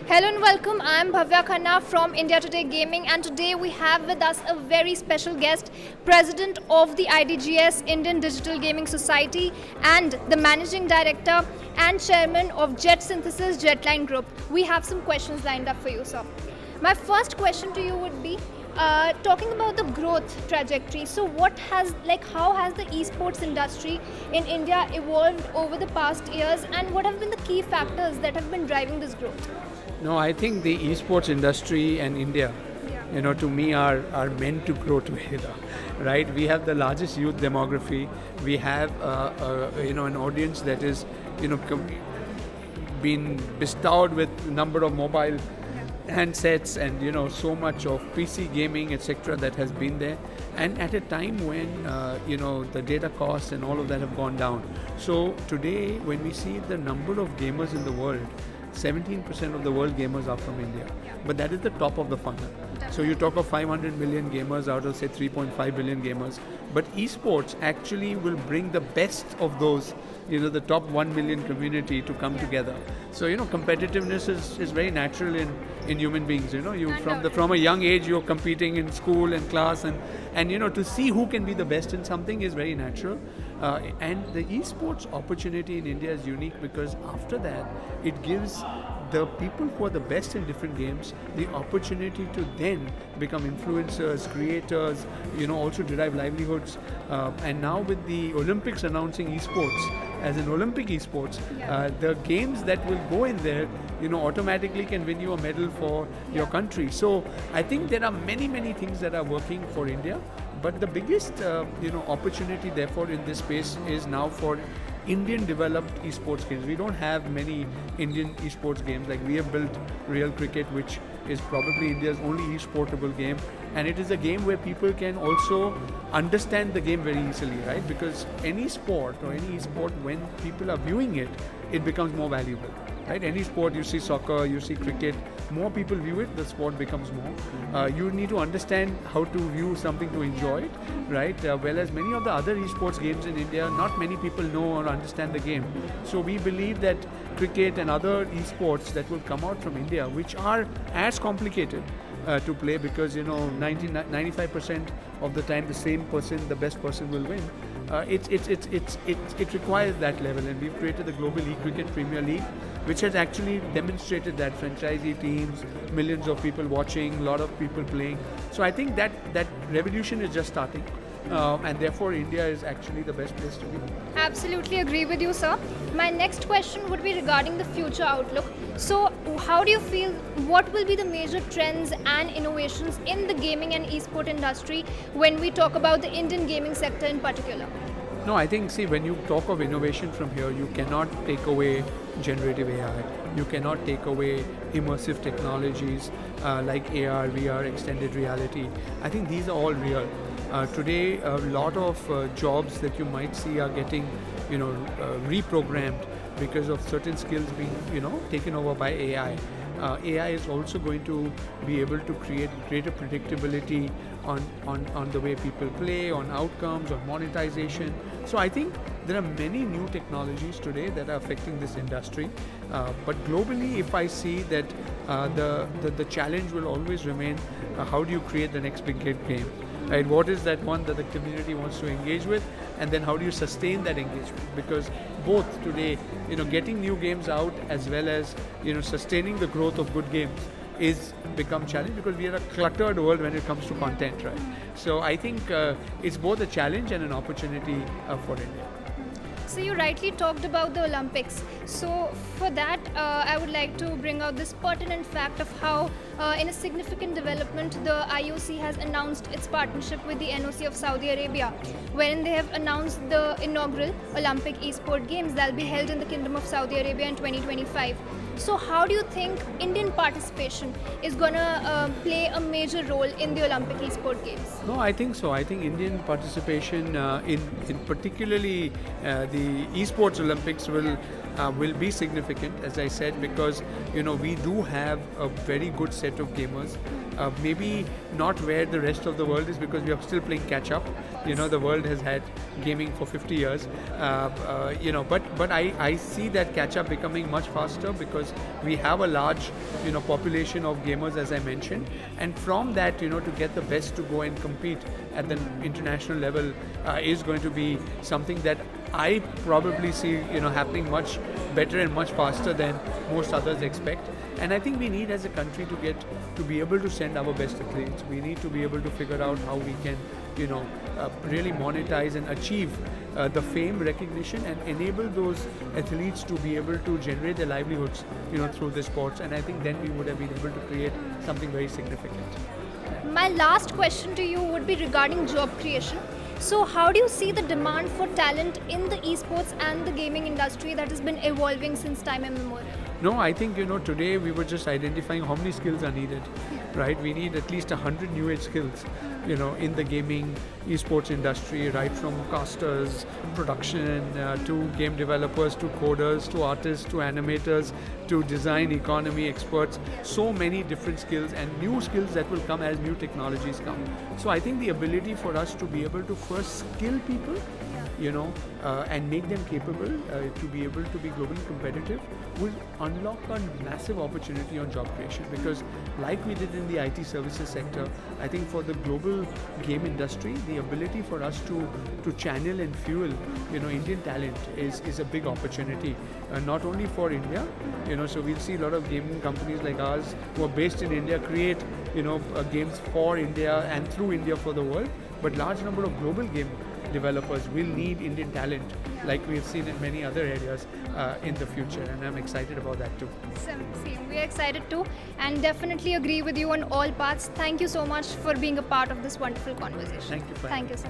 Hello and welcome. I am Bhavya Khanna from India Today Gaming, and today we have with us a very special guest, President of the IDGS Indian Digital Gaming Society and the Managing Director and Chairman of Jet Synthesis Jetline Group. We have some questions lined up for you, sir. My first question to you would be, talking about the growth trajectory. So how has the esports industry in India evolved over the past years, and what have been the key factors that have been driving this growth? No, I think the esports industry and India, to me are meant to grow together, right? We have the largest youth demography. We have, an audience that is, been bestowed with a number of mobile handsets and so much of PC gaming, etc. that has been there, and at a time when the data costs and all of that have gone down. So today, when we see the number of gamers in the world, 17% of the world gamers are from India, but that is the top of the funnel. So you talk of 500 million gamers out of say 3.5 billion gamers, but esports actually will bring the best of those, the top 1 million community to come together. So competitiveness is very natural in human beings. From a young age you're competing in school and class, and to see who can be the best in something is very natural. And the esports opportunity in India is unique because after that it gives the people who are the best in different games the opportunity to then become influencers, creators, also derive livelihoods. And now with the Olympics announcing esports as an Olympic esports, the games that will go in there, automatically can win you a medal for your country. So I think there are many things that are working for India, but the biggest opportunity therefore in this space is now for Indian developed esports games. We don't have many Indian esports games. Like we have built Real Cricket, which is probably India's only esportable game, and it is a game where people can also understand the game very easily, right? Because any sport or any esport, when people are viewing it, it becomes more valuable, right? Any sport, you see soccer, you see cricket, more people view it, the sport becomes more. You need to understand how to view something to enjoy it, right? Whereas many of the other esports games in India, not many people know or understand the game. So we believe that cricket and other esports that will come out from India, which are as complicated to play, because 95% of the time the best person will win. It requires that level, and we've created the Global E-Cricket Premier League, which has actually demonstrated that franchisee teams, millions of people watching, a lot of people playing. So I think that revolution is just starting. And therefore India is actually the best place to be. Absolutely agree with you, sir. My next question would be regarding the future outlook. So how do you feel, what will be the major trends and innovations in the gaming and esport industry when we talk about the Indian gaming sector in particular? No, I think, when you talk of innovation from here, you cannot take away generative AI. You cannot take away immersive technologies like AR, VR, extended reality. I think these are all real. Today, a lot of jobs that you might see are getting, reprogrammed because of certain skills being, taken over by AI. AI is also going to be able to create greater predictability on the way people play, on outcomes, on monetization. So I think there are many new technologies today that are affecting this industry. But globally, if I see that the challenge will always remain, how do you create the next big hit game? Right? What is that one that the community wants to engage with, and then how do you sustain that engagement? Because both today, getting new games out as well as sustaining the growth of good games is become challenge, because we are a cluttered world when it comes to content, right? So I think it's both a challenge and an opportunity for India. So you rightly talked about the Olympics. So for that, I would like to bring out this pertinent fact of how, in a significant development, the IOC has announced its partnership with the NOC of Saudi Arabia, wherein they have announced the inaugural Olympic Esport Games that will be held in the Kingdom of Saudi Arabia in 2025. So how do you think Indian participation is going to play a major role in the Olympic Esport Games? No, I think so. I think Indian participation in particularly the Esports Olympics will will be significant, as I said, because we do have a very good set of gamers. Maybe not where the rest of the world is, because we are still playing catch up. The world has had gaming for 50 years. But I see that catch up becoming much faster, because we have a large population of gamers, as I mentioned, and from that to get the best to go and compete at the international level is going to be something that I probably see happening much better and much faster than most others expect. And I think we need, as a country, to be able to send our best athletes. We need to be able to figure out how we can really monetize and achieve the fame, recognition, and enable those athletes to be able to generate their livelihoods through the sports. And I think then we would have been able to create something very significant. My last question to you would be regarding job creation. So how do you see the demand for talent in the esports and the gaming industry that has been evolving since time immemorial? No, I think today we were just identifying how many skills are needed, right? We need at least 100 new age skills, in the gaming esports industry, right from casters, production, to game developers, to coders, to artists, to animators, to design economy experts. So many different skills and new skills that will come as new technologies come. So I think the ability for us to be able to first skill people, and make them capable to be able to be globally competitive will unlock a massive opportunity on job creation. Because like we did in the IT services sector, I think for the global game industry, the ability for us to channel and fuel Indian talent is a big opportunity, not only for India, so we'll see a lot of gaming companies like ours who are based in India create games for India and through India for the world, but large number of global game developers will need Indian talent, like we have seen in many other areas in the future, and I'm excited about that too. Same. We are excited too, and definitely agree with you on all parts. Thank you so much for being a part of this wonderful conversation. Thank you. Thank you so much.